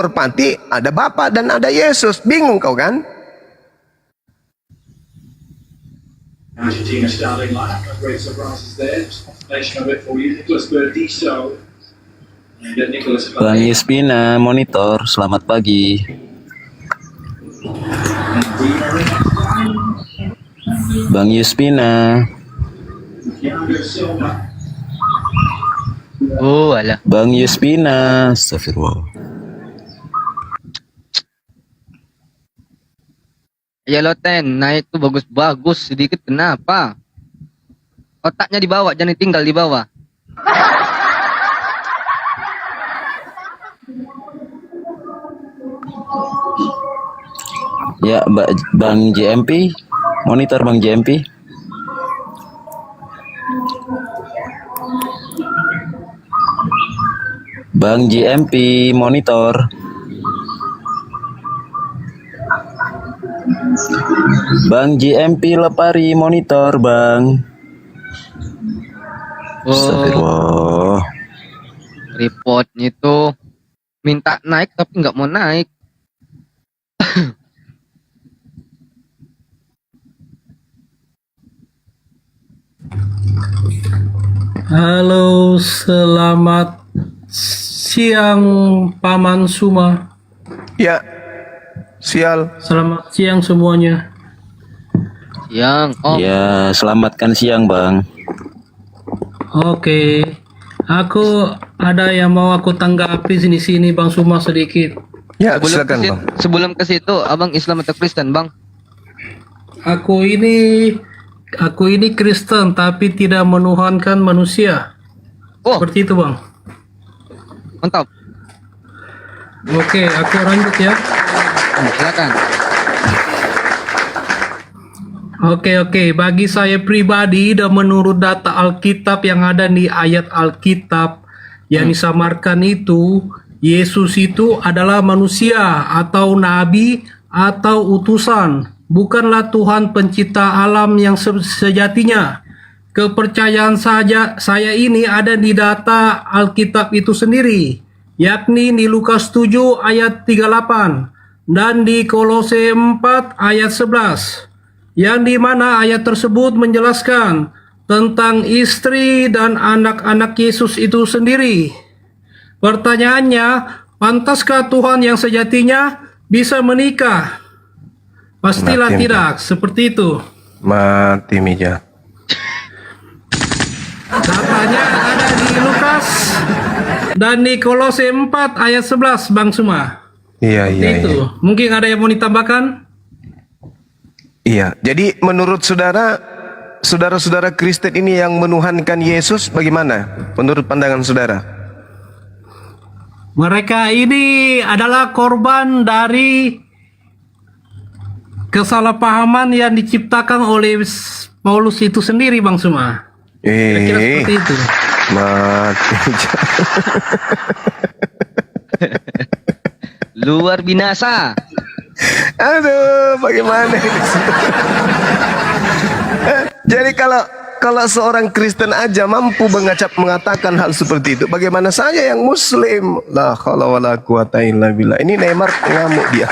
merpati ada Bapa dan ada Yesus. Bingung kau kan? Argentina starting lineup. Great surprises there. Just confirmation of it for you. Nicholas Berdiso. And Nicholas Bang Yuspina, monitor, selamat pagi. Bang Yuspina. Thiago Silva. Oh, alah. Bang Yuspina, astagfirullah. Ya Loten, naik tuh bagus-bagus sedikit, kenapa? Otaknya dibawa, jangan tinggal di bawah. Ya, Bang JMP, monitor Bang JMP. Bang JMP, monitor. Bang JMP Lepari, monitor Bang. Astagfirullah. Reportnya itu minta naik tapi nggak mau naik. Halo, selamat siang Paman Suma. Ya, sial. Selamat siang semuanya. Siang, Ya, selamatkan siang Bang. Oke, aku ada yang mau aku tanggapi sini Bang Suma sedikit. Ya, silakan Bang. Sebelum ke situ, abang Islam atau Kristen, Bang? Aku ini Kristen tapi tidak menuhankan manusia. Oh, Seperti itu Bang. mantap. Oke, aku lanjut ya. Silakan. Oke. Bagi saya pribadi dan menurut data Alkitab yang ada di ayat Alkitab yang disamarkan itu, Yesus itu adalah manusia atau nabi atau utusan, bukanlah Tuhan pencipta alam yang sejatinya. Kepercayaan saya ini ada di data Alkitab itu sendiri, yakni di Lukas 7 ayat 38 dan di Kolose 4 ayat 11. Yang dimana ayat tersebut menjelaskan tentang istri dan anak-anak Yesus itu sendiri. Pertanyaannya, pantaskah Tuhan yang sejatinya bisa menikah? Pastilah Mati, tidak, seperti itu. Mati meja. Datanya ada di Lukas dan di Kolose 4 ayat 11, Bang Suma. Iya. Itu. Mungkin ada yang mau ditambahkan? Iya, jadi menurut saudara-saudara Kristen ini yang menuhankan Yesus bagaimana? Menurut pandangan saudara? Mereka ini adalah korban dari kesalahpahaman yang diciptakan oleh Paulus itu sendiri, Bang Suma. Kira-kira seperti itu. Mati. Luar binasa. Aduh, bagaimana ini? Jadi kalau seorang Kristen aja mampu mengatakan hal seperti itu, bagaimana saya yang Muslim? La haula wala quwata illa billah. Ini Neymar ngamuk dia.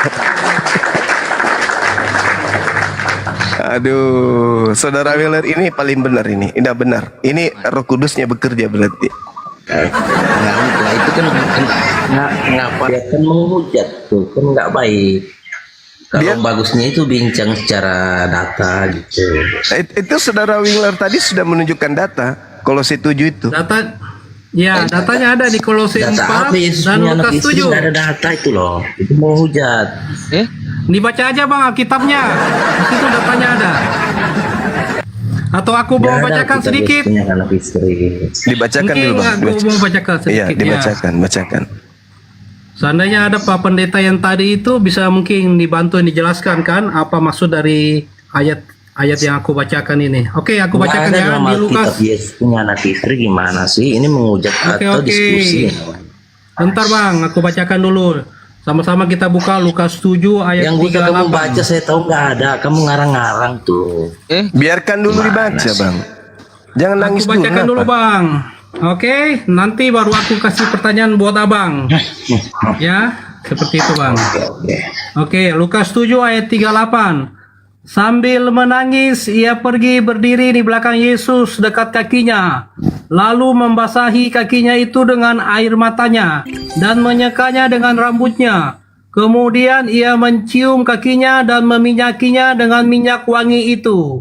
Aduh, saudara Wheeler ini paling benar ini. Tidak benar. Ini Roh Kudusnya bekerja berarti. Nah, itu kan ngapa dia kan menghujat tuh kan nggak baik. Kalau bagusnya itu bincang secara data gitu. Itu saudara Wheeler tadi sudah menunjukkan data. Kolose 7 itu. Datanya ada di Kolose 4 dan Lukas 7. Ada data itu loh. Itu menghujat. Dibaca aja Bang Alkitabnya. Di situ datanya ada. Atau aku mau bacakan sedikit. Dibacakan mungkin dulu Bang. Aku mau bacakan sedikit. Iya, bacakan. Seandainya ada Pak Pendeta yang tadi itu bisa mungkin dibantu dijelaskan kan apa maksud dari ayat yang aku bacakan ini. Oke, aku bacakan ya di Lukas. Yesus punya anak istri gimana sih? Ini menghujat atau diskusi? Bentar Bang, aku bacakan dulu. Sama-sama kita buka Lukas 7 ayat 38. Yang bisa kamu baca saya tahu nggak ada. Kamu ngarang-ngarang tuh. Biarkan dulu dibaca Bang. Jangan nangis dulu. Aku bacakan dulu Bang. Oke, nanti baru aku kasih pertanyaan buat abang. Ya. Seperti itu Bang. Oke. Oke, Lukas 7 ayat 38. Sambil menangis, ia pergi berdiri di belakang Yesus dekat kakinya, lalu membasahi kakinya itu dengan air matanya dan menyekanya dengan rambutnya. Kemudian ia mencium kakinya dan meminyakinya dengan minyak wangi itu.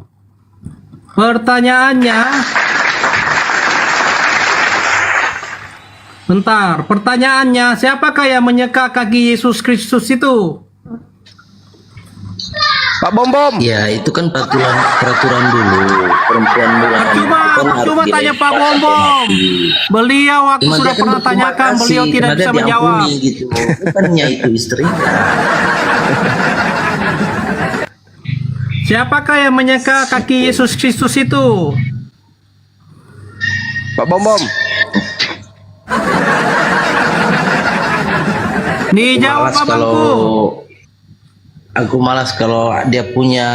Pertanyaannya, siapakah yang menyeka kaki Yesus Kristus itu? Pak Bom Bom. Ya itu kan peraturan dulu, perempuan bulan Cuma tanya Pak Bom Bom. Beliau aku Cuma sudah dia kan pernah berterima tanyakan, kasih, beliau tidak karena bisa dia menjawab. diampuni gitu. Bukannya itu istrinya. Siapakah yang menyeka kaki Yesus Kristus itu? Pak Bom Bom. Dijawab Malas kalau abangku. aku malas kalau dia punya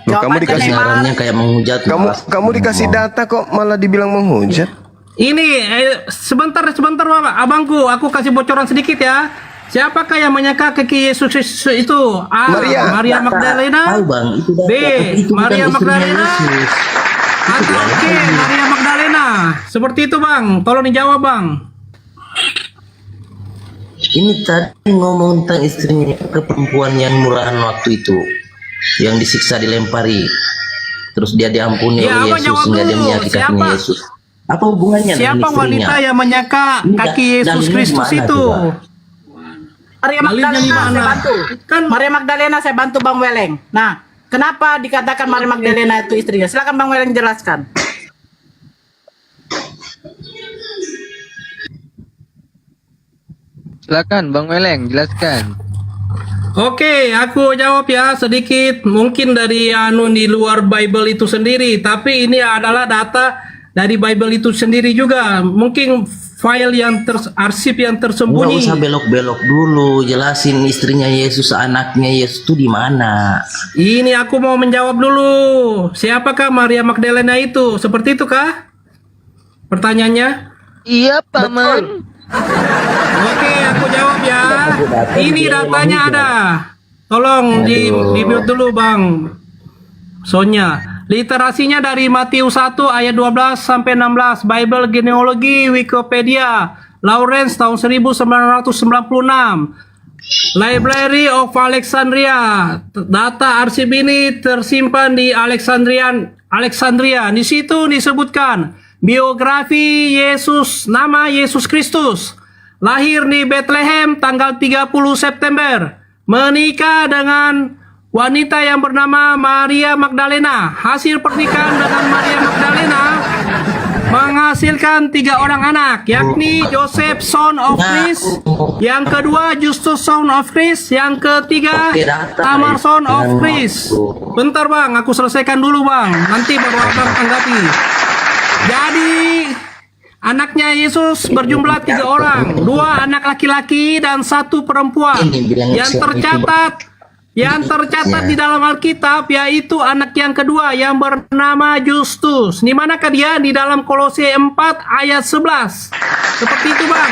Loh, kamu dikasih kebenarannya kayak menghujat. malas. kamu dikasih data kok malah dibilang menghujat. Ini sebentar Bapak, abangku, aku kasih bocoran sedikit ya. Siapakah yang menyeka kaki Yesus Kristus itu? A. Maria Magdalena. Tahu bang, itu B. itu bukan Maria istrinya Magdalena. Yesus. Atau C. Maria Magdalena. Seperti itu Bang. Tolong dijawab Bang. Ini tadi ngomong tentang istrinya ke perempuan yang murahan waktu itu, yang disiksa dilempari, terus dia diampuni Ya, oleh abang Yesus jawab sehingga dia dulu. menyakiti Siapa? kakinya Yesus. Apa hubungannya dengan Siapa istrinya? wanita yang menyeka Ini kaki da- Yesus dalilnya Kristus di mana itu? tuh, Bang? Maria Dalilnya di Magdalena mana? saya bantu. Kan Maria Magdalena saya bantu Bang Weleng. Nah, kenapa dikatakan Maria Magdalena itu istrinya? Silakan Bang Weleng jelaskan. Silakan Bang Weleng, jelaskan. Oke, aku jawab ya sedikit. Mungkin dari di luar Bible itu sendiri, tapi ini adalah data dari Bible itu sendiri juga. Mungkin file yang arsip yang Nggak tersembunyi. usah belok-belok dulu, jelasin istrinya Yesus, anaknya Yesus itu di mana? Ini aku mau menjawab dulu. Siapakah Maria Magdalena itu? Seperti itu kah? Pertanyaannya? Iya, Paman. Oke, aku jawab ya. Ini datanya ada. Tolong di mute dulu Bang Sonya. Literasinya dari Matius 1 ayat 12 sampai 16, Bible Genealogy Wikipedia, Lawrence tahun 1996. Library of Alexandria. Data arsip ini tersimpan di Alexandria. Di situ disebutkan biografi Yesus, nama Yesus Kristus. Lahir di Bethlehem tanggal 30 September. Menikah dengan wanita yang bernama Maria Magdalena. Hasil pernikahan dengan Maria Magdalena menghasilkan 3 orang anak, yakni Joseph son of Chris, yang kedua Justus son of Chris, yang ketiga Tamar son of Chris. Bentar Bang, aku selesaikan dulu Bang, nanti baru Abang tanggapi. Jadi anaknya Yesus berjumlah 3 orang, 2 anak laki-laki dan 1 perempuan. Yang tercatat di dalam Alkitab yaitu anak yang kedua yang bernama Justus. Di manakah dia? Di dalam Kolose 4 ayat 11. Seperti itu Bang.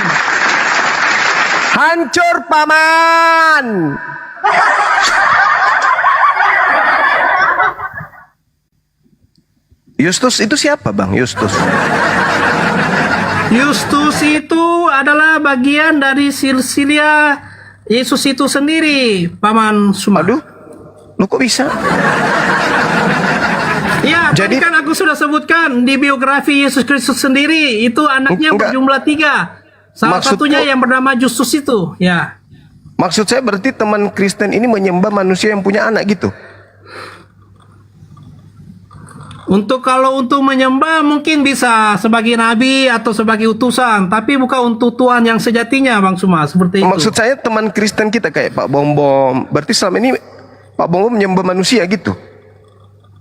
Hancur paman. Justus itu siapa Bang? Justus. Justus itu adalah bagian dari silsilah Yesus itu sendiri, Paman Suma. Aduh, lu kok bisa? Ya, Jadi- tadi kan aku sudah sebutkan di biografi Yesus Kristus sendiri itu anaknya Enggak. berjumlah 3. Salah Maksudku- satunya yang bernama Justus itu, ya. Maksud saya berarti teman Kristen ini menyembah manusia yang punya anak gitu. Kalau untuk menyembah mungkin bisa sebagai nabi atau sebagai utusan, tapi bukan untuk Tuhan yang sejatinya, Bang Suma, seperti itu. Maksud saya teman Kristen kita kayak Pak Bom Bom. Berarti selama ini Pak Bom Bom menyembah manusia gitu.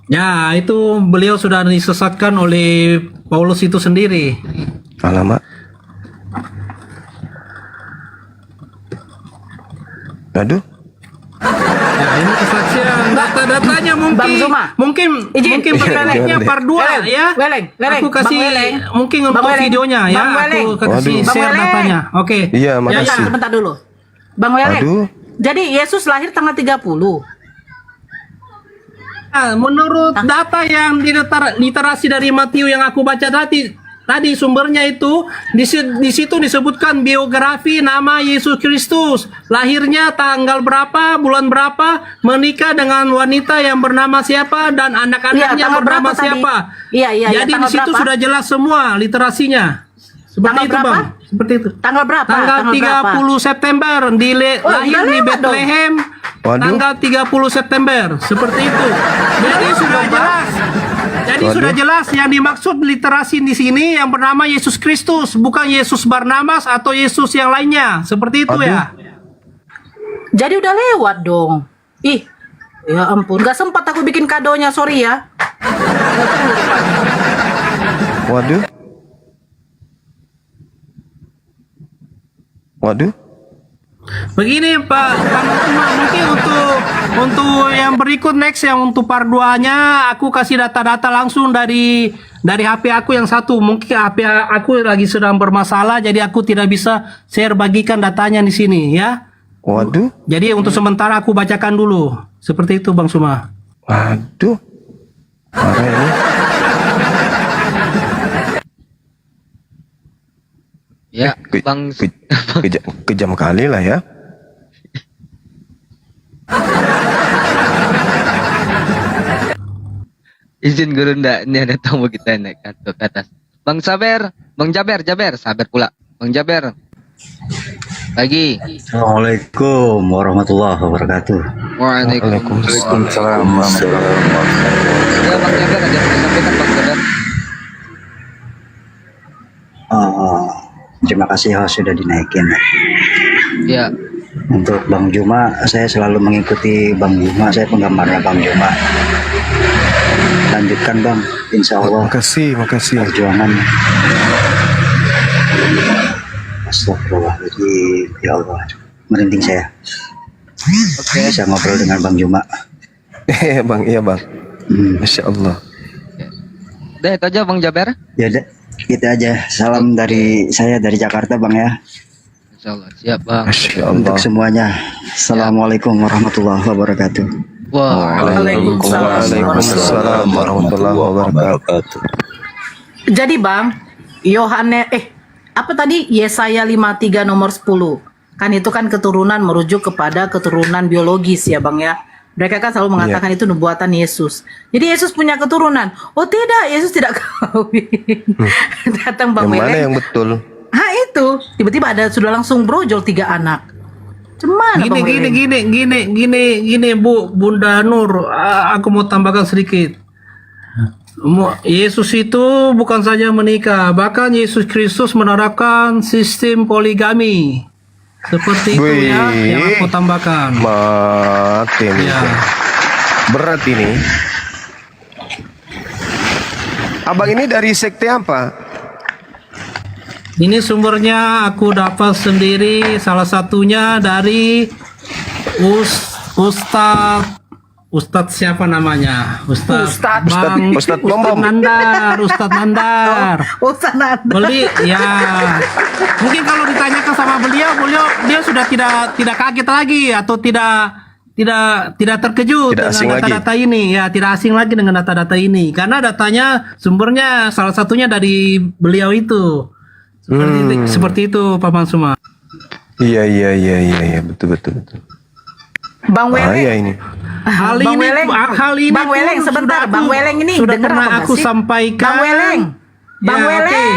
Ya, itu beliau sudah disesatkan oleh Paulus itu sendiri. Alamak. Aduh. Ya, ini kesaksian. Data-datanya Bang Zuma. mungkin Izin. prakteknya part 2 ya. Weleng. Aku kasih Bang Weleng. mungkin Bang untuk Weleng. videonya ya. Bang Weleng. Aku kasih Waduh. share Bang Weleng. datanya. Oke. Iya, Ya, makasih. ya. Sebentar dulu. Bang Weleng. Aduh. Jadi Yesus lahir tanggal 30. Nah, menurut data yang literasi dari Matius yang aku baca tadi sumbernya itu di situ disebutkan biografi nama Yesus Kristus, lahirnya tanggal berapa, bulan berapa, menikah dengan wanita yang bernama siapa, dan anak-anaknya Iya, tanggal bernama berapa tadi? siapa. Iya, Jadi di tanggal situ berapa? sudah jelas semua literasinya. Seperti Tanggal itu, berapa? Bang. Seperti itu. Tanggal berapa? Tanggal 30 September lahir udah di lewat dong. Bethlehem. Waduh. Tanggal 30 September. Seperti itu. Jadi sudah jelas. Jadi Waduh. sudah jelas yang dimaksud literasi di sini yang bernama Yesus Kristus, bukan Yesus Barnabas atau Yesus yang lainnya. Seperti itu Aduh. ya. Jadi udah lewat dong. Ih, ya ampun, gak sempat aku bikin kadonya, sorry ya. Waduh. Waduh. Begini Pak Cuma mungkin untuk yang berikut next yang untuk part 2-nya aku kasih data-data langsung dari HP aku yang satu. Mungkin HP aku lagi sedang bermasalah jadi aku tidak bisa share bagikan datanya di sini ya. Waduh. Jadi untuk sementara aku bacakan dulu. Seperti itu Bang Suma. Waduh. Parah ini. Ya, Ke- Bang. Kejam kali lah ya. Izin guru ndak, ini ada tamu kita naik ke atas. Bang Jaber, Saber pula. Bang Jaber. Pagi. Assalamualaikum warahmatullahi wabarakatuh. Waalaikumsalam. Ya Bang Jaber ada yang disampaikan Bang Jaber. Terima kasih host sudah dinaikin. Ya, Untuk Bang Juma, saya selalu mengikuti Bang Juma. Saya penggemarnya Bang Juma. Lanjutkan Bang, insya Allah Makasih. perjuangan. Astagfirullahaladzim, ya Allah, merinding saya. Bisa ngobrol dengan Bang Juma. Bang, iya Bang. Masya Allah. udah itu aja Bang Jaber. Ya udah, gitu aja. Salam dari saya dari Jakarta Bang ya. Insyaallah siap Bang. Masya Allah. Untuk semuanya, Assalamualaikum warahmatullahi wabarakatuh. Waalaikumsalam warahmatullahi wabarakatuh. Jadi Bang, apa tadi? Yesaya 53 nomor 10. Kan itu kan keturunan merujuk kepada keturunan biologis ya Bang ya. Mereka kan selalu mengatakan itu nubuatan Yesus. Jadi Yesus punya keturunan. Oh tidak, Yesus tidak kawin. Datang Bang Yang mana Weleng. yang betul? Itu tiba-tiba sudah langsung brojol 3 anak. Cuman Bang Weleng? Gini Bunda Nur, aku mau tambahkan sedikit. Yesus itu bukan saja menikah, bahkan Yesus Kristus menerapkan sistem poligami. Seperti itu ya, yang aku tambahkan. Mati nih. Ya. Berat ini. Abang ini dari sekte apa? Ini sumbernya aku dapat sendiri, salah satunya dari Ustadz siapa namanya? Ustadz Bom. Nandar. Ustaz Nanda. Beli ya. Mungkin kalau ditanyakan sama beliau dia sudah tidak kaget lagi atau tidak terkejut Tidak asing dengan data-data ini ya, tidak asing lagi dengan data-data ini karena datanya sumbernya salah satunya dari beliau itu. Seperti itu Pak Mansuma. Iya, betul. Bang Weleng. Bahaya ini. Hal Bang ini Bang pun Weleng sebentar, sudah Bang Weleng ini sudah dengar pernah apa aku nggak sih? sampaikan. Bang Weleng. Bang Ya, Weleng.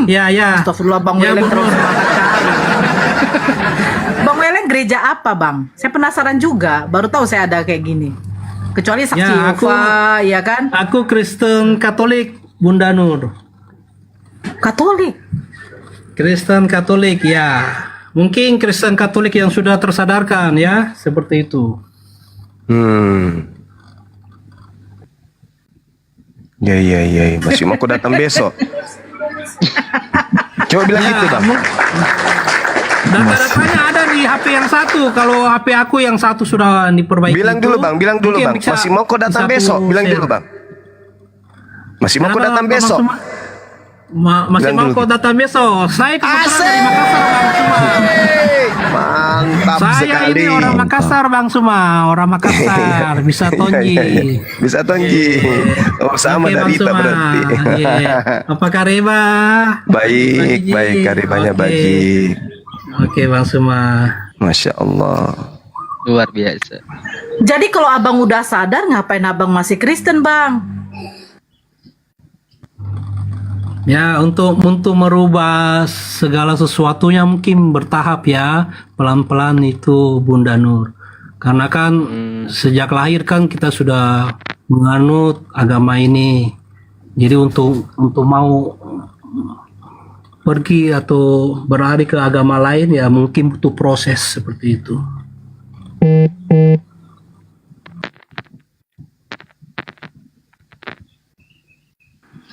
oke. Ya. Astagfirullah Bang Ya, Weleng betul. terus semangat kali. Bang Weleng gereja apa Bang? Saya penasaran juga, baru tahu saya ada kayak gini. Kecuali saksi Ya, Yehova, ya kan? Aku Kristen Katolik Bunda Nur. Katolik. Kristen Katolik ya. Mungkin Kristen Katolik yang sudah tersadarkan ya, seperti itu. Ya. Masih mau aku datang besok. Coba bilang gitu Bang. Data-datanya ada di HP yang satu. Kalau HP aku yang satu sudah diperbaiki. Bilang dulu Bang. mungkin bisa- Masih mau kau datang bisa besok. aku Bilang share. dulu Bang. Masih mau kau Kenapa, datang Bang besok. Suma? Masih Bilang mau dulu. kau datang besok. Saya kebetulan dari Makassar Bang Suma. Mantap. Mantap Saya sekali. ini orang Makassar Bang Suma, orang Makassar, bisa tonji. Iya. Bisa tonji. Oh, sama Oke, dari Bang Ita Suma. berarti. Iya. Apa kareba? Baik, Baik. baik, karibanya Oke. baik. Oke Bang Suma. Masya Allah. Luar biasa. Jadi kalau abang udah sadar, ngapain abang masih Kristen, Bang? Ya, untuk merubah segala sesuatunya mungkin bertahap ya, pelan-pelan itu Bunda Nur. Karena kan sejak lahir kan kita sudah menganut agama ini. Jadi untuk mau pergi atau beralih ke agama lain ya mungkin butuh proses seperti itu.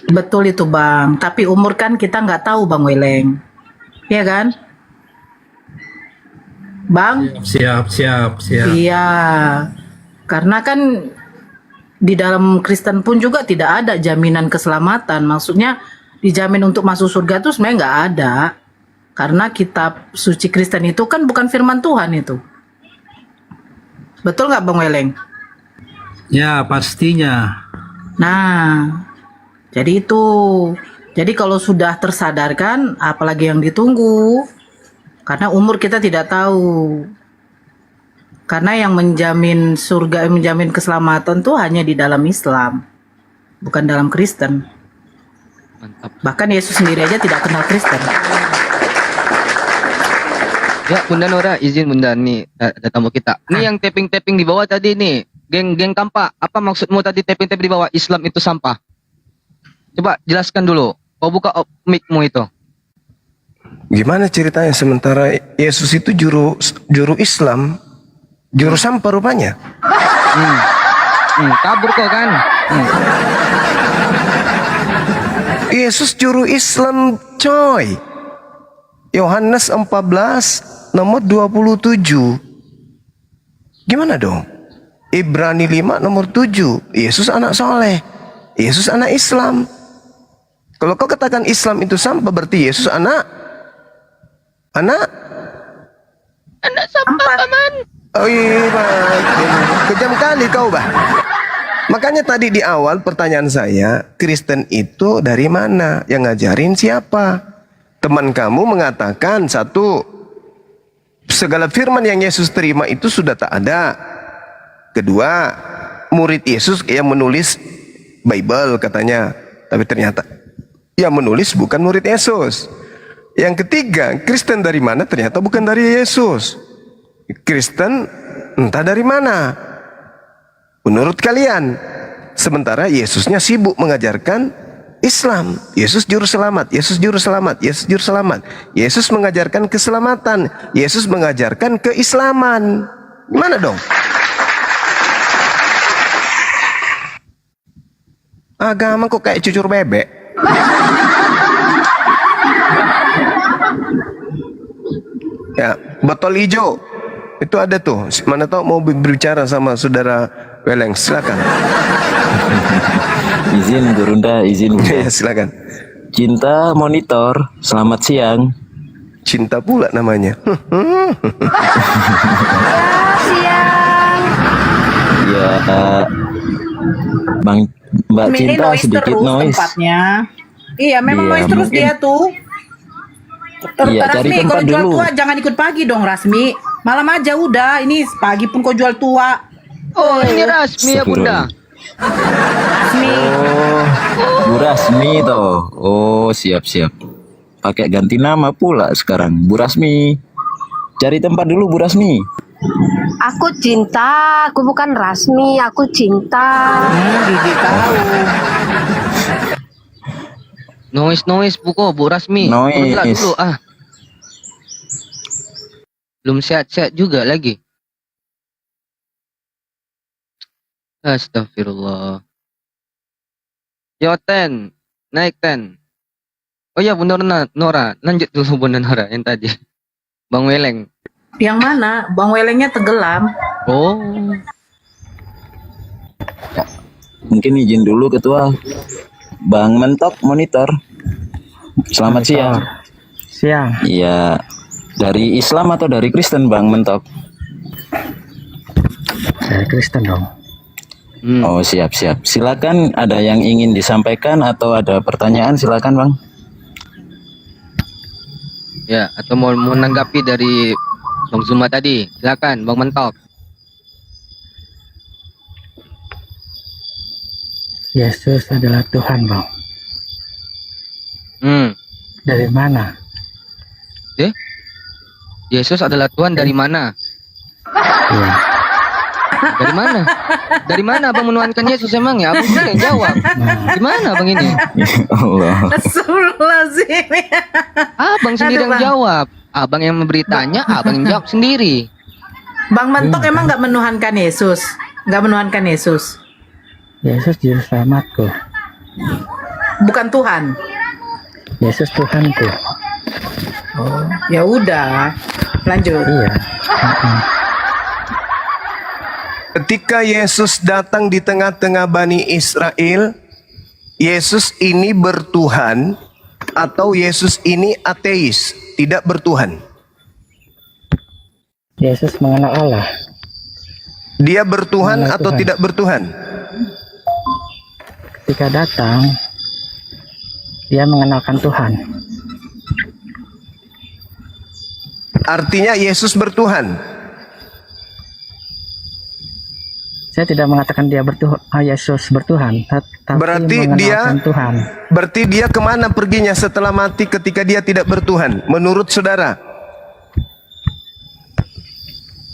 Betul itu, Bang. Tapi umur kan kita nggak tahu, Bang Weleng. Iya kan? Bang? Siap. Iya. Karena kan di dalam Kristen pun juga tidak ada jaminan keselamatan. Maksudnya dijamin untuk masuk surga itu sebenarnya nggak ada. Karena kitab suci Kristen itu kan bukan firman Tuhan itu. Betul nggak, Bang Weleng? Ya, pastinya. Nah, jadi itu. Jadi kalau sudah tersadarkan, apalagi yang ditunggu? Karena umur kita tidak tahu. Karena yang menjamin surga, menjamin keselamatan tuh hanya di dalam Islam, bukan dalam Kristen. Mantap. Bahkan Yesus sendiri aja tidak kenal Kristen. Ya, Bunda Nora, izin Bunda nih ada tamu kita. Nih yang tapping-tapping di bawah tadi nih, geng Kampa, apa maksudmu tadi tapping-tapping di bawah Islam itu sampah? Coba jelaskan dulu. Kau buka mic-mu itu. Gimana ceritanya sementara Yesus itu juru Islam, juru sampah rupanya? Kabur kok kan? Yesus juru Islam, coy. Yohanes 14 nomor 27. Gimana dong? Ibrani 5 nomor 7. Yesus anak soleh. Yesus anak Islam. Kalau kau katakan Islam itu sampah, berarti Yesus anak sampah, Paman. Oh iya, kejam kali kau, bah. Makanya tadi di awal pertanyaan saya, Kristen itu dari mana? Yang ngajarin siapa? Teman kamu mengatakan satu, segala firman yang Yesus terima itu sudah tak ada. Kedua, murid Yesus yang menulis Bible katanya, tapi ternyata yang menulis bukan murid Yesus. Yang ketiga, Kristen dari mana? Ternyata bukan dari Yesus. Kristen entah dari mana menurut kalian. Sementara Yesusnya sibuk mengajarkan Islam. Yesus juru selamat, Yesus juru selamat, Yesus juru selamat. Yesus mengajarkan keselamatan, Yesus mengajarkan keislaman. Gimana dong? Agama kok kayak cucur bebek? Ya, botol hijau itu ada tuh. Mana tahu mau berbicara sama saudara Weleng, silakan. Izin Gurunda, izin Bunda. Ya, silakan. Cinta Monitor, selamat siang. Cinta pula namanya. Ya, Mbak Ini Cinta noise sedikit terus noise. tempatnya. Iya, memang Iya, noise terus mungkin. dia tuh. Iya, cari Rasmi, tempat kalau jual dulu. tua jangan ikut pagi dong, Rasmi. Malam aja udah. Ini pagi pun kau jual tua. Oh, ini resmi ya Bunda. Rasmi. Oh, Bu Rasmi toh. Oh, siap-siap. Pakai ganti nama pula sekarang, Bu Rasmi. Cari tempat dulu, Bu Rasmi. Aku cinta, aku bukan Rasmi, aku cinta. Gigi tahu. Noise buko Bu Rasmi. Noise. Udah dulu ah. Belum sehat-sehat juga lagi. Astagfirullah. Yo Ten, naik Ten. Oh ya Bunda Nora, lanjut dulu Bunda Nora yang tadi. Bang Weleng. Yang mana? Bang Welengnya tenggelam. Oh. Mungkin izin dulu Ketua. Bang Mentok Monitor. Selamat siang. Siang. Iya. Dari Islam atau dari Kristen Bang Mentok? Saya Kristen dong. Oh siap. Silakan, ada yang ingin disampaikan atau ada pertanyaan, silakan Bang. Ya, atau mau menanggapi dari Bang Zuma tadi. Silakan Bang Mentok. Yesus adalah Tuhan, Bang. Dari mana? Yesus adalah Tuhan dari mana? Iya. Dari mana? Dari mana Abang menuhankan Yesus emang ya? Abang sendiri yang jawab. Gimana Abang ini? Allah. Astagfirullahaladzim. Abang sendiri Aduh, yang Bang. jawab. Abang yang memberi tanya, Abang yang jawab sendiri. Bang Mentok emang nggak menuhankan Yesus? Nggak menuhankan Yesus? Yesus juru selamatku. Bukan Tuhan? Yesus Tuhanku. Ya udah, lanjut. Iya. Ketika Yesus datang di tengah-tengah Bani Israel, Yesus ini bertuhan atau Yesus ini ateis, tidak bertuhan? Yesus mengenal Allah. Dia bertuhan Mengenal atau Tuhan. tidak bertuhan? Ketika datang, dia mengenalkan Tuhan. Artinya Yesus bertuhan. Saya tidak mengatakan dia bertuhan, Yesus bertuhan, tapi Berarti mengenalkan Tuhan. Berarti dia kemana perginya setelah mati ketika dia tidak bertuhan? Menurut saudara?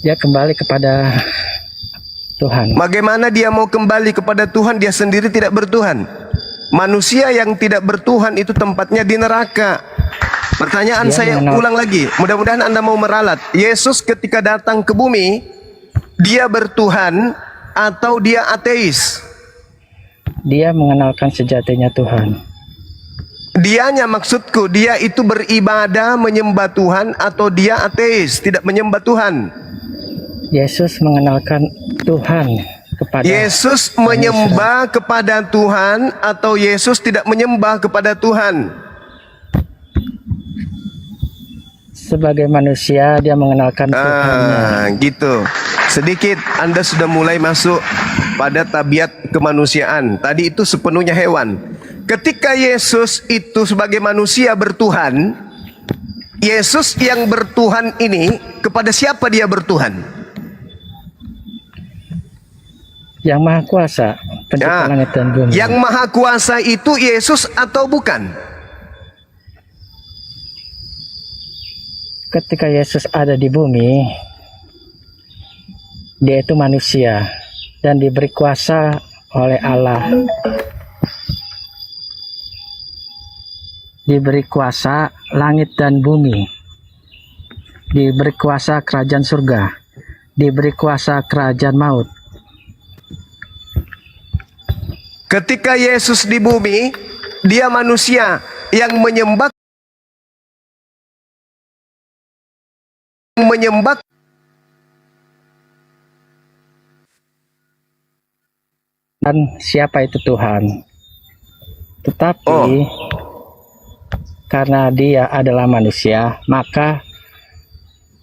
Dia kembali kepada Tuhan. Bagaimana dia mau kembali kepada Tuhan, dia sendiri tidak bertuhan? Manusia yang tidak bertuhan itu tempatnya di neraka. Pertanyaan Dia saya mengenal- ulang lagi, mudah-mudahan Anda mau meralat. Yesus ketika datang ke bumi, dia bertuhan atau dia ateis? Dia mengenalkan sejatinya Tuhan. Dianya maksudku, dia itu beribadah menyembah Tuhan atau dia ateis, tidak menyembah Tuhan? Yesus mengenalkan Tuhan kepada Yesus menyembah kepada Tuhan atau Yesus tidak menyembah kepada Tuhan? sebagai manusia, dia mengenalkan Tuhannya. Gitu. Sedikit Anda sudah mulai masuk pada tabiat kemanusiaan. Tadi itu sepenuhnya hewan. Ketika Yesus itu sebagai manusia bertuhan, Yesus yang bertuhan ini kepada siapa dia bertuhan? Yang Maha Kuasa, pencipta langit dan bumi. Yang Maha Kuasa itu Yesus atau bukan? Ketika Yesus ada di bumi, dia itu manusia dan diberi kuasa oleh Allah. Diberi kuasa langit dan bumi. Diberi kuasa kerajaan surga. Diberi kuasa kerajaan maut. Ketika Yesus di bumi, dia manusia yang menyembah Dan siapa itu Tuhan? Tetapi karena dia adalah manusia, maka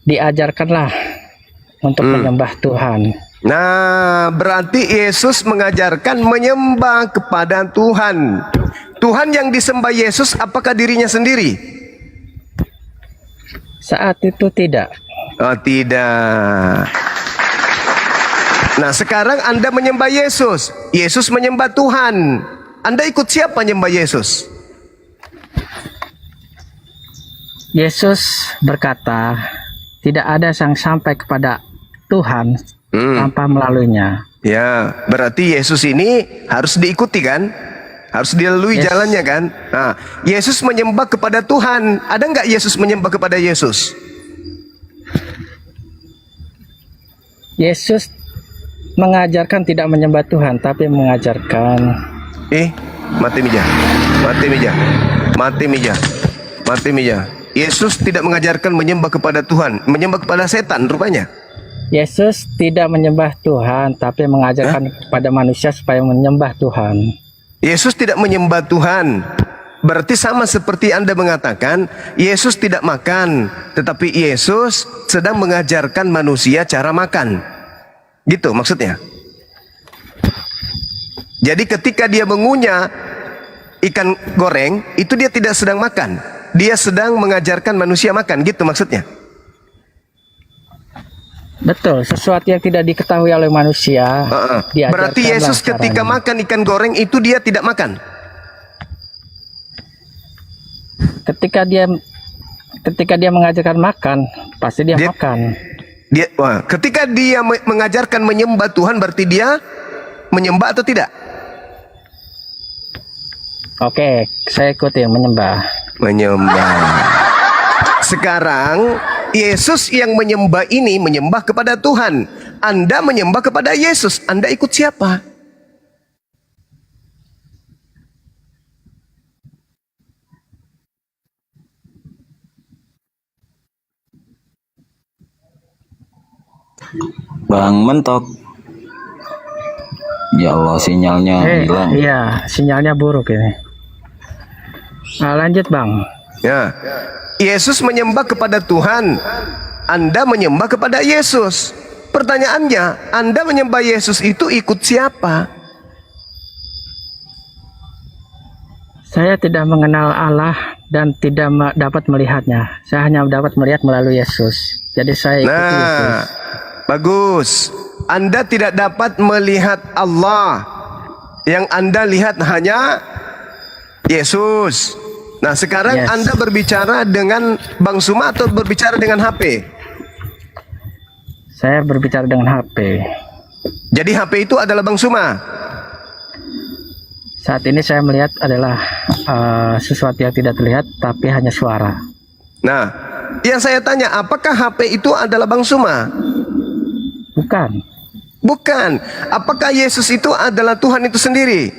diajarkanlah untuk menyembah Tuhan. Nah, berarti Yesus mengajarkan menyembah kepada Tuhan. Tuhan yang disembah Yesus apakah dirinya sendiri? Saat itu tidak. Oh, tidak. Nah, sekarang Anda menyembah Yesus. Yesus menyembah Tuhan. Anda ikut siapa menyembah Yesus? Yesus berkata, tidak ada yang sampai kepada Tuhan tanpa melaluinya. Ya, berarti Yesus ini harus diikuti kan? Harus dilalui jalannya kan? Nah, Yesus menyembah kepada Tuhan. Ada nggak Yesus menyembah kepada Yesus? Yesus mengajarkan tidak menyembah Tuhan, tapi mengajarkan. Mati meja. Mati meja. Mati meja. Mati meja. Yesus tidak mengajarkan menyembah kepada Tuhan, menyembah kepada setan rupanya. Yesus tidak menyembah Tuhan, tapi mengajarkan kepada manusia supaya menyembah Tuhan. Yesus tidak menyembah Tuhan. Berarti sama seperti Anda mengatakan Yesus tidak makan, tetapi Yesus sedang mengajarkan manusia cara makan. Gitu maksudnya. Jadi ketika dia mengunyah ikan goreng, itu dia tidak sedang makan. Dia sedang mengajarkan manusia makan, gitu maksudnya. Betul, sesuatu yang tidak diketahui oleh manusia. diajarkanlah Berarti Yesus ketika caranya. makan ikan goreng itu dia tidak makan. Ketika dia mengajarkan makan, pasti dia makan. Ketika dia mengajarkan menyembah Tuhan, berarti dia menyembah atau tidak? Oke, saya ikuti menyembah. Menyembah. Sekarang Yesus yang menyembah ini menyembah kepada Tuhan. Anda menyembah kepada Yesus. Anda ikut siapa? Bang mentok. Ya Allah, sinyalnya hilang. Iya, sinyalnya buruk ini. Nah, lanjut Bang. Ya. Yesus menyembah kepada Tuhan. Anda menyembah kepada Yesus. Pertanyaannya, Anda menyembah Yesus itu ikut siapa? Saya tidak mengenal Allah dan tidak dapat melihatnya. Saya hanya dapat melihat melalui Yesus. Jadi saya ikuti Yesus. Bagus. Anda tidak dapat melihat Allah. Yang Anda lihat hanya Yesus. Nah, sekarang Yes. Anda berbicara dengan Bang Suma atau berbicara dengan HP? Saya berbicara dengan HP. Jadi HP itu adalah Bang Suma. Saat ini saya melihat adalah sesuatu yang tidak terlihat, tapi hanya suara. Nah, yang saya tanya, apakah HP itu adalah Bang Suma? Bukan. Bukan. Apakah Yesus itu adalah Tuhan itu sendiri?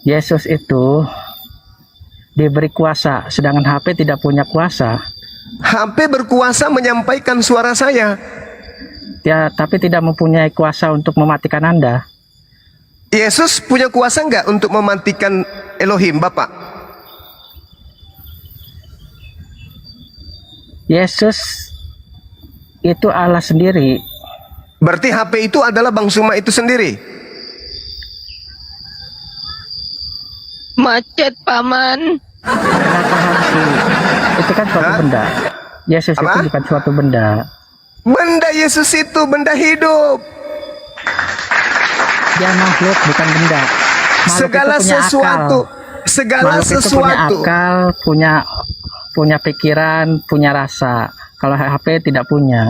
Yesus itu diberi kuasa, sedangkan HP tidak punya kuasa. HP berkuasa menyampaikan suara saya. Ya, tapi tidak mempunyai kuasa untuk mematikan Anda. Yesus punya kuasa enggak untuk mematikan Elohim, Bapak? Yesus itu Allah sendiri. Berarti HP itu adalah Bang Suma itu sendiri. Macet paman. Kenapa HP? Itu kan suatu benda. Yesus itu Apa? bukan suatu benda. Benda Yesus itu benda hidup. Dia makhluk, bukan benda. Makhluk Segala itu punya sesuatu, akal. segala Makhluk itu punya sesuatu. akal, punya pikiran, punya rasa. Kalau HP tidak punya.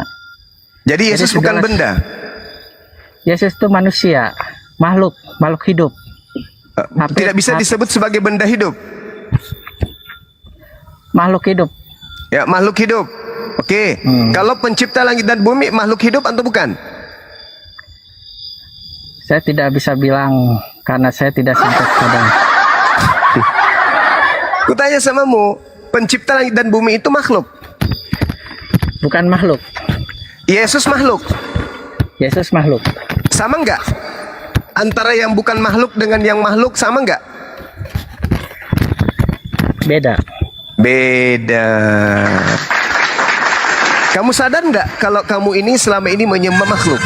Jadi Yesus Jadi bukan segala- benda. Yesus itu manusia, makhluk hidup. Tidak bisa disebut sebagai benda hidup. Makhluk hidup. Ya, makhluk hidup. Oke. Kalau pencipta langit dan bumi makhluk hidup atau bukan? Saya tidak bisa bilang karena saya tidak sampai pada. Kutanya samamu, pencipta langit dan bumi itu makhluk. Bukan makhluk. Yesus makhluk. Yesus makhluk. Sama enggak? Antara yang bukan makhluk dengan yang makhluk sama enggak? Beda. Beda. Kamu sadar enggak kalau kamu ini selama ini menyembah makhluk?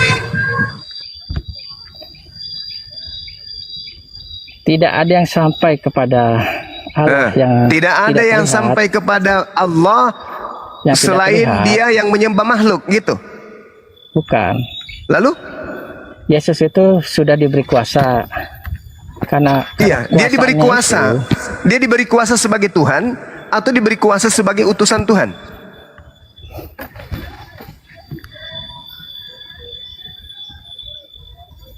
Tidak ada yang sampai kepada Allah yang Tidak ada yang terlihat, sampai kepada Allah yang tidak selain terlihat. Dia yang menyembah makhluk, gitu. Bukan. Lalu? Yesus itu sudah diberi kuasa karena Iya, dia diberi kuasanya kuasa. itu, Dia diberi kuasa sebagai Tuhan atau diberi kuasa sebagai utusan Tuhan?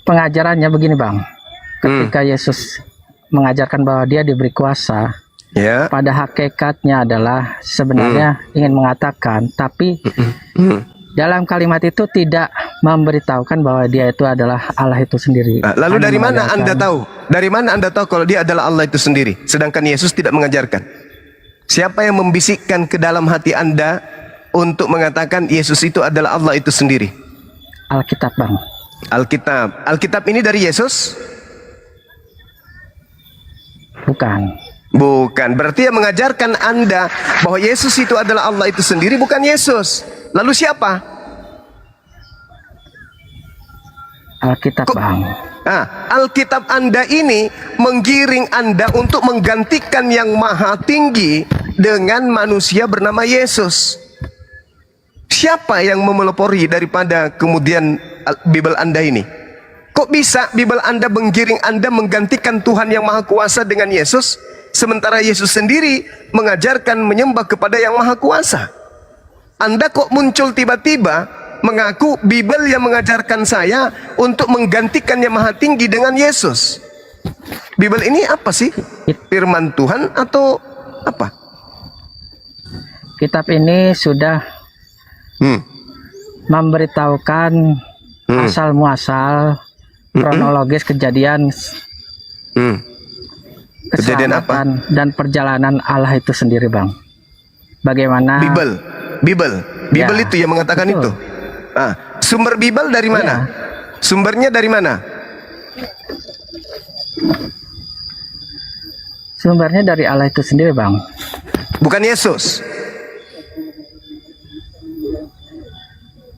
pengajarannya begini Bang. Ketika Yesus mengajarkan bahwa dia diberi kuasa, Ya. pada hakikatnya adalah sebenarnya ingin mengatakan, tapi dalam kalimat itu tidak memberitahukan bahwa dia itu adalah Allah itu sendiri. Nah, lalu Hanya dari mana mengajarkan- Anda tahu? Dari mana Anda tahu kalau dia adalah Allah itu sendiri? Sedangkan Yesus tidak mengajarkan. Siapa yang membisikkan ke dalam hati Anda untuk mengatakan Yesus itu adalah Allah itu sendiri? Alkitab Bang. Alkitab. Alkitab ini dari Yesus? Bukan. Bukan. Berarti yang mengajarkan Anda bahwa Yesus itu adalah Allah itu sendiri bukan Yesus. Lalu siapa? Alkitab, Bang. Alkitab Anda ini menggiring Anda untuk menggantikan yang maha tinggi dengan manusia bernama Yesus. Siapa yang memelopori daripada kemudian Bible Anda ini? Kok bisa Bible Anda menggiring Anda menggantikan Tuhan yang maha kuasa dengan Yesus, sementara Yesus sendiri mengajarkan menyembah kepada yang maha kuasa? Anda kok muncul tiba-tiba mengaku Bible yang mengajarkan saya untuk menggantikan yang maha tinggi dengan Yesus? Bible ini apa sih? Firman Tuhan atau apa? Kitab ini sudah memberitahukan asal muasal kronologis kejadian Kejadian apa? keselamatan dan perjalanan Allah itu sendiri, Bang. Bagaimana Bible Ya, itu yang mengatakan betul. itu. Sumber Bible dari mana? Sumbernya dari mana? Sumbernya dari Allah itu sendiri, Bang. Bukan Yesus.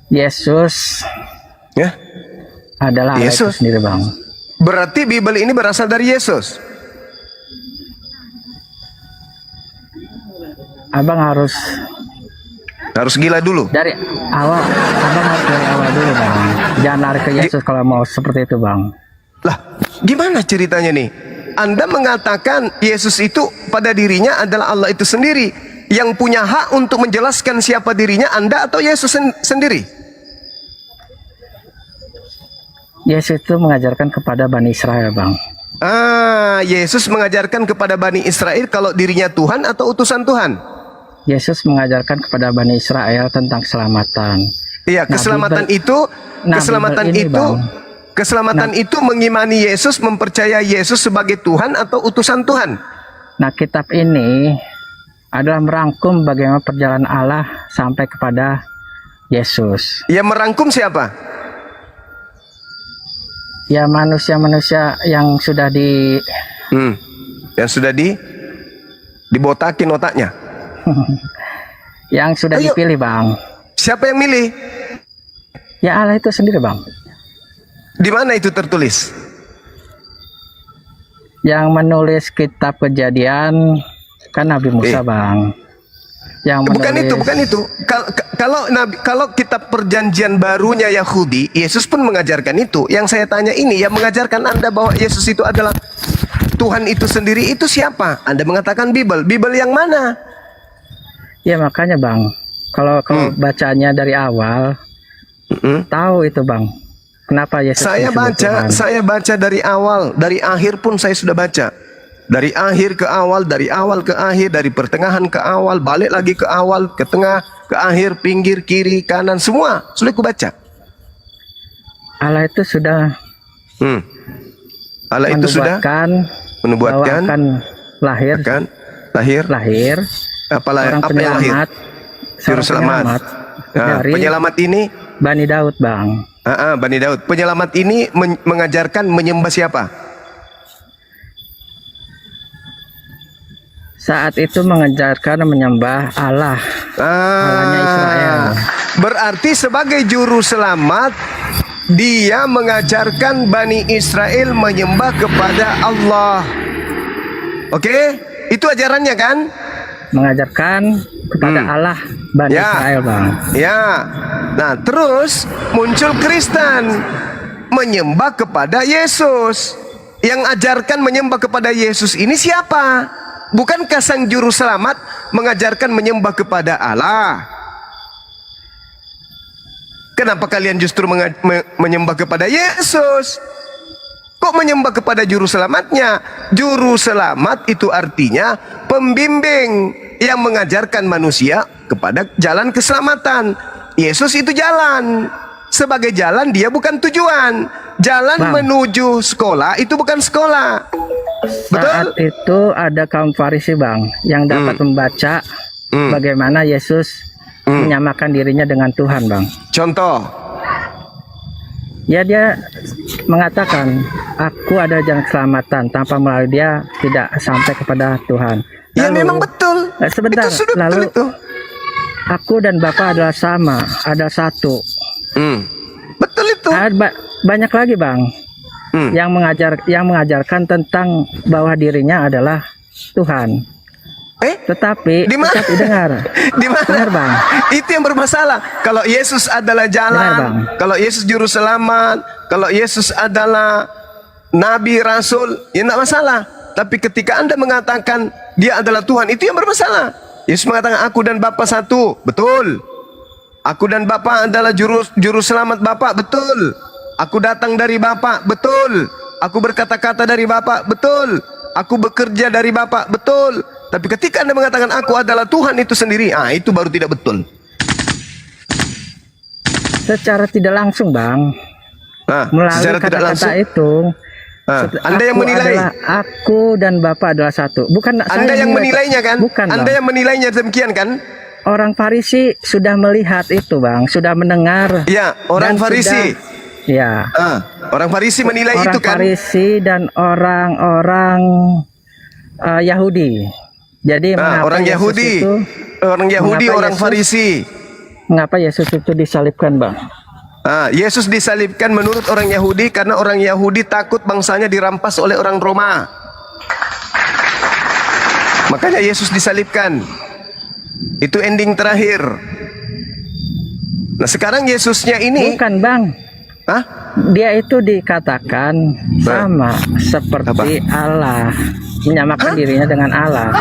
Yesus Ya. adalah Allah itu Yesus. sendiri, Bang. Berarti Bible ini berasal dari Yesus. Abang harus Gila dulu. dari awal. Abang harus dari awal dulu, Bang. Jangan lari ke Yesus kalau mau seperti itu, Bang. Lah, gimana ceritanya nih? Anda mengatakan Yesus itu pada dirinya adalah Allah itu sendiri. Yang punya hak untuk menjelaskan siapa dirinya, Anda atau Yesus sendiri? Yesus itu mengajarkan kepada Bani Israel, Bang. Yesus mengajarkan kepada Bani Israel kalau dirinya Tuhan atau utusan Tuhan? Yesus mengajarkan kepada Bani Israel tentang keselamatan. Iya, keselamatan Bible- itu, Nah, keselamatan Bible ini, itu, Bang. keselamatan itu mengimani Yesus, mempercayai Yesus sebagai Tuhan atau utusan Tuhan. Nah, kitab ini adalah merangkum bagaimana perjalanan Allah sampai kepada Yesus. Yang merangkum siapa? Ya, manusia-manusia yang sudah Yang sudah dibotakin otaknya. yang sudah Ayo. dipilih, Bang. Siapa yang milih? Ya, Allah itu sendiri, Bang. Di mana itu tertulis? Yang menulis kitab Kejadian kan Nabi Musa, Bang. Yang Bukan itu. Kalau kitab perjanjian barunya Yahudi, Yesus pun mengajarkan itu. Yang saya tanya ini, yang mengajarkan Anda bahwa Yesus itu adalah Tuhan itu sendiri, itu siapa? Anda mengatakan Bible. Bible yang mana? Ya, makanya, Bang. Kalau bacanya dari awal, tahu itu, Bang. Kenapa Yesus disebut Tuhan? Saya baca dari awal, dari akhir pun saya sudah baca. Dari akhir ke awal, dari awal ke akhir, dari pertengahan ke awal, balik lagi ke awal, ke tengah, ke akhir, pinggir, kiri, kanan, semua sudah ku baca. Allah itu sudah Allah itu sudah menubuatkan bahwa akan lahir apa yang lahir? Juru selamat. dari Penyelamat ini Bani Daud, Bang. Bani Daud. Penyelamat ini mengajarkan menyembah siapa? Saat itu mengajarkan menyembah Allah, Allahnya Israel. Berarti sebagai juru selamat, dia mengajarkan Bani Israel menyembah kepada Allah. Oke? Itu ajarannya kan? Mengajarkan kepada Allah Bani Israel, Bang. Ya. Nah, terus muncul Kristen menyembah kepada Yesus. Yang ajarkan menyembah kepada Yesus ini siapa? Bukankah sang juru selamat mengajarkan menyembah kepada Allah? Kenapa kalian justru menyembah kepada Yesus? Kok menyembah kepada juru selamatnya? Juru selamat itu artinya pembimbing yang mengajarkan manusia kepada jalan keselamatan. Yesus itu jalan. Sebagai jalan, dia bukan tujuan. Jalan menuju sekolah itu bukan sekolah. Saat itu ada kaum Farisi, Bang, yang dapat membaca bagaimana Yesus menyamakan dirinya dengan Tuhan, Bang. Contoh. Ya, dia mengatakan aku ada jalan keselamatan, tanpa melalui dia tidak sampai kepada Tuhan. Ya Lalu, memang betul. sebentar, Itu sudah lalu betul itu. aku dan Bapa adalah sama, ada satu. Betul itu. Banyak lagi Bang yang mengajarkan tentang bahwa dirinya adalah Tuhan. Tetapi di mana? tetap didengar. Di mana? Benar Bang. Itu yang bermasalah. Kalau Yesus adalah Benar, jalan, Bang. kalau Yesus juru selamat, kalau Yesus adalah nabi rasul, ya tidak masalah. Tapi ketika Anda mengatakan dia adalah Tuhan, itu yang bermasalah. Yesus mengatakan aku dan Bapa satu, betul. Aku dan Bapa adalah juru selamat Bapa, betul. Aku datang dari Bapa, betul. Aku berkata-kata dari Bapa, betul. Aku bekerja dari Bapa, betul. Tapi ketika Anda mengatakan aku adalah Tuhan itu sendiri, itu baru tidak betul. Secara tidak langsung Bang, melalui secara tidak langsung. kata-kata itu, Anda yang menilai. Aku dan Bapa adalah satu. Bukan Anda saya yang menilainya kan? Bukan, Anda Bang. yang menilainya demikian kan? Orang Farisi sudah melihat itu Bang, sudah mendengar. Ya, orang dan Farisi. Ya. Orang Farisi menilai Orang itu kan? Farisi dan orang-orang Yahudi. Jadi mengapa orang Yesus Yahudi, itu, orang Yahudi, mengapa orang Yesus- Farisi. Mengapa Yesus itu disalibkan Bang? Yesus disalibkan menurut orang Yahudi karena orang Yahudi takut bangsanya dirampas oleh orang Roma. Makanya Yesus disalibkan. Itu ending terakhir. Nah sekarang Yesusnya ini, Bukan Bang. Dia itu dikatakan sama seperti Allah, menyamakan dirinya dengan Allah.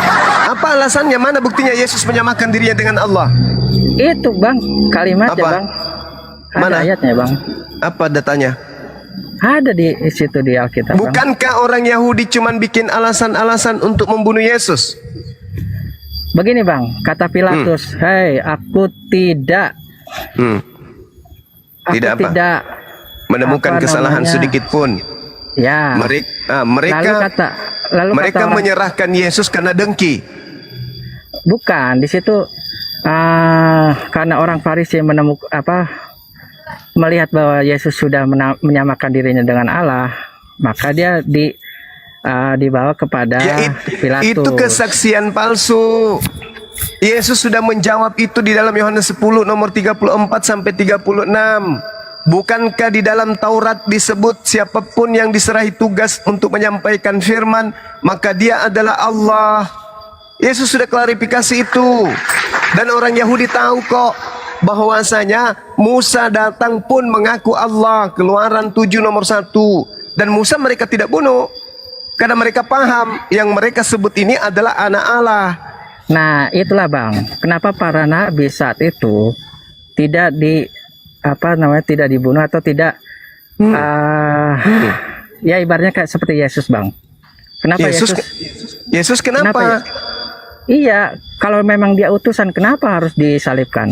apa alasannya? Mana buktinya Yesus menyamakan dirinya dengan Allah? Itu Bang, kalimatnya Apa? Bang. Ada Mana? ayatnya Bang. Apa datanya? Ada di situ di Alkitab Bang. Bukankah orang Yahudi cuman bikin alasan-alasan untuk membunuh Yesus? Begini Bang, kata Pilatus, hei aku tidak Tidak apa? tidak Menemukan apa kesalahan namanya, sedikit pun. ya. Mereka Lalu kata orang- menyerahkan Yesus karena dengki. Bukan, di situ karena orang Farisi melihat bahwa Yesus sudah menyamakan dirinya dengan Allah, maka dia dibawa kepada Pilatus. Itu kesaksian palsu. Yesus sudah menjawab itu di dalam Yohanes 10 nomor 34 sampai 36. Bukankah di dalam Taurat disebut siapapun yang diserahi tugas untuk menyampaikan firman, maka dia adalah Allah. Yesus sudah klarifikasi itu. Dan orang Yahudi tahu kok bahwasanya Musa datang pun mengaku Allah. Keluaran 7 nomor 1. Dan Musa mereka tidak bunuh. Karena mereka paham yang mereka sebut ini adalah anak Allah. Nah, itulah Bang, kenapa para nabi saat itu tidak tidak dibunuh atau tidak ya ibaratnya kayak seperti Yesus Bang. Kenapa Yesus kenapa? Iya, kalau memang dia utusan, kenapa harus disalibkan?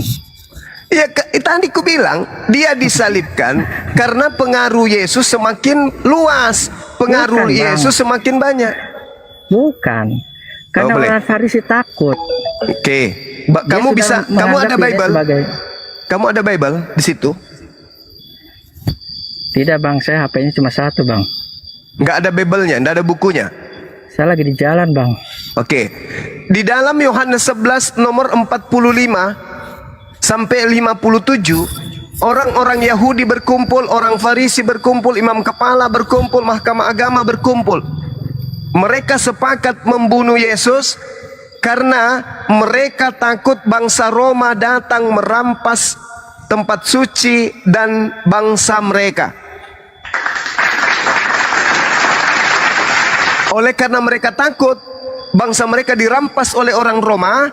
Ya tadi ku bilang dia disalibkan karena pengaruh Yesus semakin luas, pengaruh Bukan, Bang. Yesus semakin banyak. Bukan, karena boleh. orang Farisi takut. Oke, Dia kamu sudah bisa, kamu menganggap ada dirinya Bible, sebagai- kamu ada Bible di situ? Tidak Bang, saya HP-nya cuma satu Bang. Nggak ada Bible-nya, nggak ada bukunya. Saya lagi di jalan Bang. Oke, di dalam Yohanes 11 nomor 45 sampai 57, orang-orang Yahudi berkumpul, orang Farisi berkumpul, imam kepala berkumpul, mahkamah agama berkumpul. Mereka sepakat membunuh Yesus karena mereka takut bangsa Roma datang merampas tempat suci dan bangsa mereka. Oleh karena mereka takut bangsa mereka dirampas oleh orang Roma,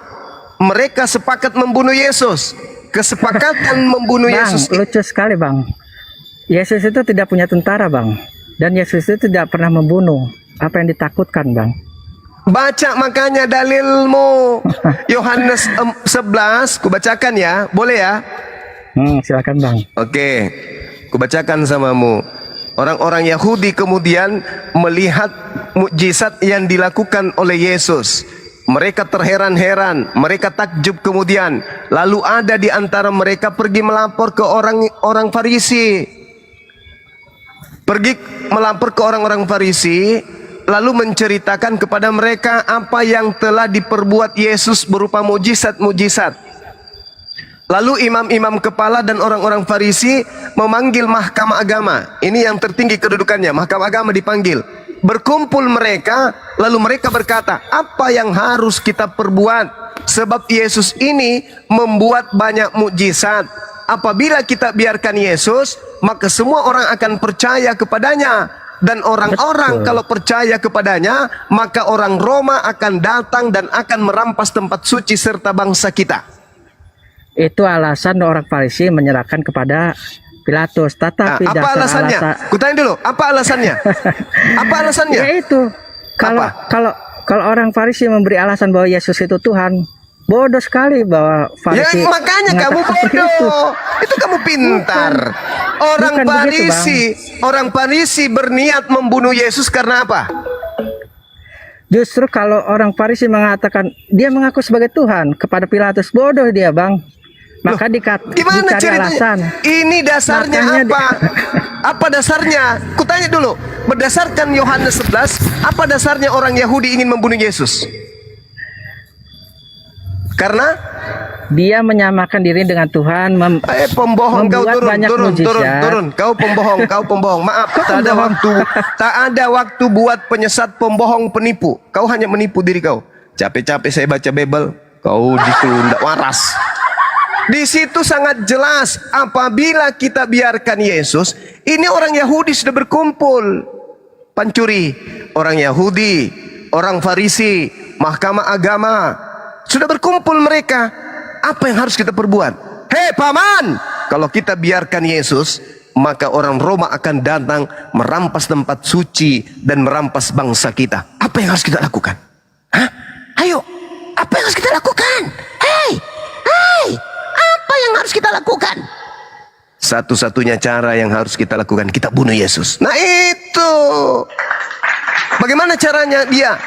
mereka sepakat membunuh Yesus. Kesepakatan membunuh Bang, Yesus. lucu sekali Bang. Yesus itu tidak punya tentara Bang. Dan Yesus itu tidak pernah membunuh. Apa yang ditakutkan Bang? Baca makanya dalilmu. Yohanes 11, kubacakan ya. Boleh ya? Silakan Bang. Oke, kubacakan samamu. Orang-orang Yahudi kemudian melihat mukjizat yang dilakukan oleh Yesus. Mereka terheran-heran, mereka takjub kemudian. Lalu ada di antara mereka pergi melapor ke orang Farisi. pergi melapor ke orang-orang Farisi, lalu menceritakan kepada mereka apa yang telah diperbuat Yesus berupa mujizat-mujizat. Lalu imam-imam kepala dan orang-orang Farisi memanggil mahkamah agama. Ini yang tertinggi kedudukannya, mahkamah agama dipanggil. Berkumpul mereka, lalu mereka berkata, apa yang harus kita perbuat? Sebab Yesus ini membuat banyak mukjizat. Apabila kita biarkan Yesus, maka semua orang akan percaya kepadanya. Dan orang-orang kalau percaya kepadanya, maka orang Roma akan datang dan akan merampas tempat suci serta bangsa kita. Itu alasan orang Farisi menyerahkan kepada Pilatus. Tetapi Apa alasannya? Kutanya dulu, apa alasannya? Apa alasannya? Ya itu. Kalau orang Farisi memberi alasan bahwa Yesus itu Tuhan, bodoh sekali bahwa Farisi. Ya makanya kamu bodoh. Itu kamu pintar. Orang Farisi berniat membunuh Yesus karena apa? Justru kalau orang Farisi mengatakan dia mengaku sebagai Tuhan kepada Pilatus, bodoh dia, Bang. Maka Gimana dicari ceritanya? alasan. Ini dasarnya Makanya apa? Apa dasarnya? Kutanya dulu. Berdasarkan Yohanes 11, apa dasarnya orang Yahudi ingin membunuh Yesus? Karena dia menyamakan diri dengan Tuhan, pembohong kau, turun. Kau pembohong. Maaf, tak ada waktu buat penyesat, pembohong, penipu. Kau hanya menipu diri kau. Capek-capek saya baca Bible, kau itu tidak waras. Di situ sangat jelas, apabila kita biarkan Yesus, ini orang Yahudi sudah berkumpul. Pancuri, orang Yahudi, orang Farisi, mahkamah agama, sudah berkumpul mereka. Apa yang harus kita perbuat? Hei paman, kalau kita biarkan Yesus, maka orang Roma akan datang merampas tempat suci dan merampas bangsa kita. Apa yang harus kita lakukan? Hah? Ayo, apa yang harus kita lakukan? Hei, apa yang harus kita lakukan? Satu-satunya cara yang harus kita lakukan, kita bunuh Yesus. Nah itu. Bagaimana caranya dia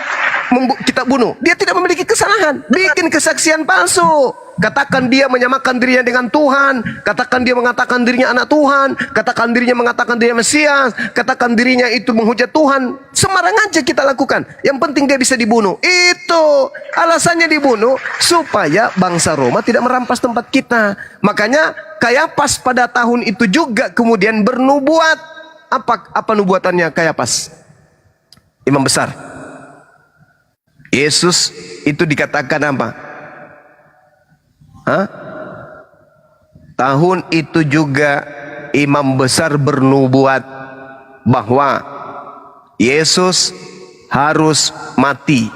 kita bunuh? Dia tidak memiliki kesalahan, bikin kesaksian palsu. Katakan dia menyamakan dirinya dengan Tuhan, katakan dia mengatakan dirinya anak Tuhan, katakan dirinya mengatakan dirinya Mesias, katakan dirinya itu menghujat Tuhan. Sembarang aja kita lakukan. Yang penting dia bisa dibunuh. Itu alasannya dibunuh supaya bangsa Roma tidak merampas tempat kita. Makanya Kayapas pada tahun itu juga kemudian bernubuat. Apa nubuatannya Kayapas? Imam besar. Yesus itu dikatakan apa? Hah? Tahun itu juga imam besar bernubuat bahwa Yesus harus mati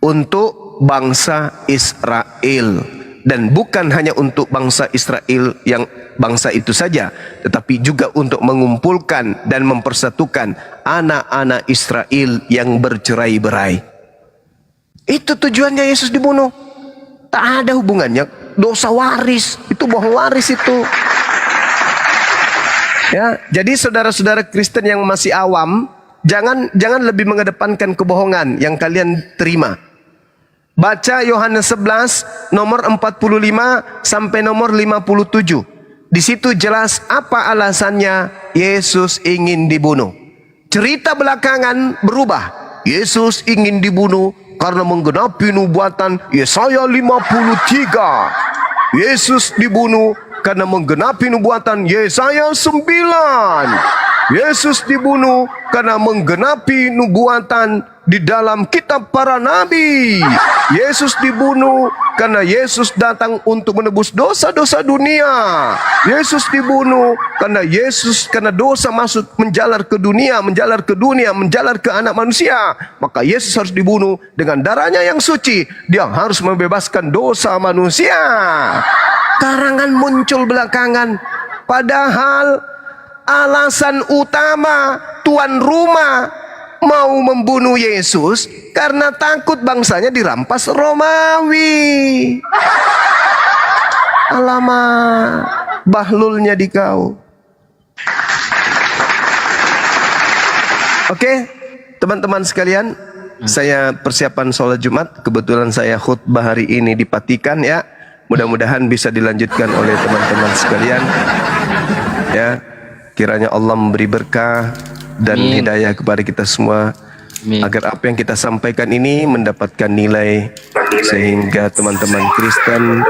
untuk bangsa Israel, dan bukan hanya untuk bangsa Israel yang bangsa itu saja, tetapi juga untuk mengumpulkan dan mempersatukan anak-anak Israel yang bercerai-berai. Itu tujuannya Yesus dibunuh. Tak ada hubungannya dosa waris, itu bohong waris itu. Ya, jadi saudara-saudara Kristen yang masih awam, jangan lebih mengedepankan kebohongan yang kalian terima. Baca Yohanes 11 nomor 45 sampai nomor 57. Di situ jelas apa alasannya Yesus ingin dibunuh. Cerita belakangan berubah. Yesus ingin dibunuh karena menggenapi nubuatan Yesaya 53. Yesus dibunuh karena menggenapi nubuatan Yesaya 9. Yesus dibunuh karena menggenapi nubuatan di dalam kitab para nabi. Yesus dibunuh karena Yesus datang untuk menebus dosa-dosa dunia. Yesus dibunuh karena dosa masuk menjalar ke dunia, menjalar ke anak manusia. Maka Yesus harus dibunuh dengan darahnya yang suci. Dia harus membebaskan dosa manusia. Karangan muncul belakangan, padahal alasan utama tuan rumah mau membunuh Yesus karena takut bangsanya dirampas Romawi. Alamak, bahlulnya di kau. Oke, teman-teman sekalian, saya persiapan sholat Jumat. Kebetulan saya khutbah hari ini di Patikan ya. Mudah-mudahan bisa dilanjutkan oleh teman-teman sekalian. Ya. Kiranya Allah memberi berkah dan Amin. hidayah kepada kita semua, Amin. agar apa yang kita sampaikan ini mendapatkan nilai, sehingga teman-teman Kristen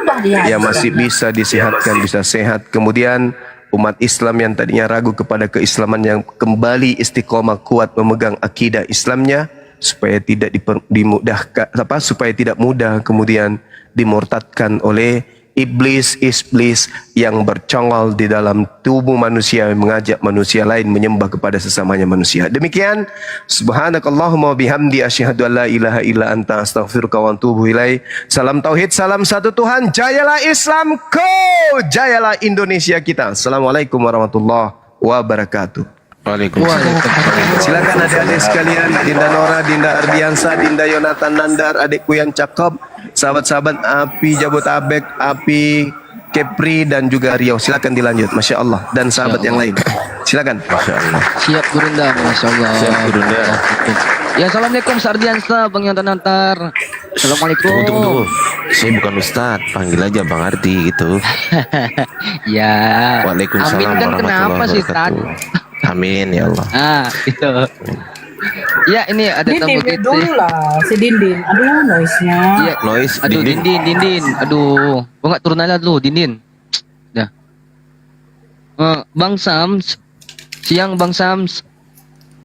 yang masih bisa disehatkan bisa sehat. Kemudian umat Islam yang tadinya ragu kepada keislaman yang kembali istiqomah kuat memegang akidah Islamnya, supaya tidak dimudahkan supaya tidak mudah kemudian dimurtadkan oleh iblis yang bercongol di dalam tubuh manusia, mengajak manusia lain menyembah kepada sesamanya manusia. Demikian, subhanakallahumma bihamdi asyhadu an la ilaha illa anta astaghfiruka wa atubu ilaik. Salam tauhid, salam satu Tuhan. Jayalah Islamku, jayalah Indonesia kita. Assalamualaikum warahmatullahi wabarakatuh. Silakan adik-adik sekalian, Dinda Nora, Dinda Ardiansa, Dinda Yonatan Nandar, adikku yang cakep, sahabat-sahabat Api Jabotabek, Api Kepri dan juga Riau. Silakan dilanjut, Masya Allah, dan sahabat yang lain. Silakan. Siap Gurunda, Masya Allah. Siap, Gurunda. Ya, assalamualaikum Sardiansa, Bang Yonatan Nantar. Assalamualaikum. Tunggu. Saya bukan Ustadz, panggil aja Bang Ardi gitu. Ya. Waalaikumsalam Amin kan kenapa sih, Tad? wabarakatuh. Amin ya Allah. Itu. Ya, ini ada tamu Dindin kita. dulu lah, si Dindin. Aduh, noise-nya. Iya. Noise, Aduh, Dindin. Aduh, gua nggak turun aja dulu, Dindin. Dah. Bang Sams. Siang Bang Sams.